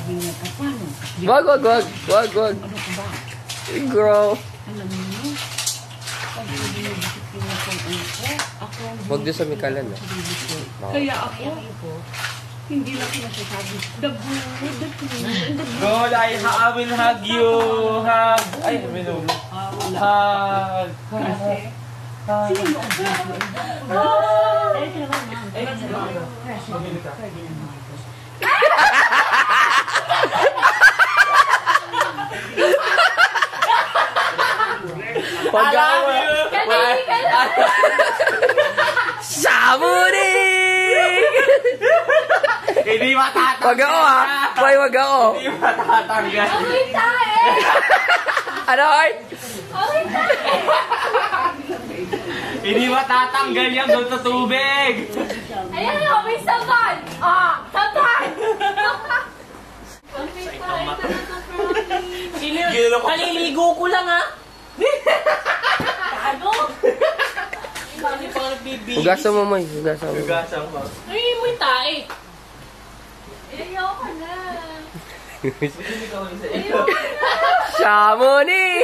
sabi niya, paano? Wag. Ano ka ba? Girl. Alam niyo, pag dinidisiplina ko ang anak ko, ako ang Wag doon sa Mikalan, ah. Kaya ako, hindi lang sinasasabi, the good, the clean, the good. God, I will hug you. Hug. Ay, minulog. Hug. Kasi, sino ang Samuning! Hindi matatanggal. Wag ako, ha? Boy, wag ako. Hindi matatanggal. Ano, Art? Hindi matatanggal yan doon sa tubig. Ayan o, may saban! Saban! Kaliligo ko lang, ha? Ano? Hindi pa nagbibigis. Hugasan mo, Moy. Hugasan mo. Hugasan mo. Ay, may tae. Ayoko na. Samuning!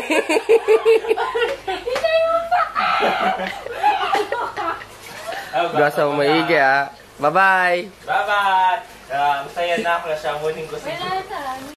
Hugasan mo maigi, ha? Bye-bye! Bye-bye! Masaya na ako na siya. Muling ko sa Wala na.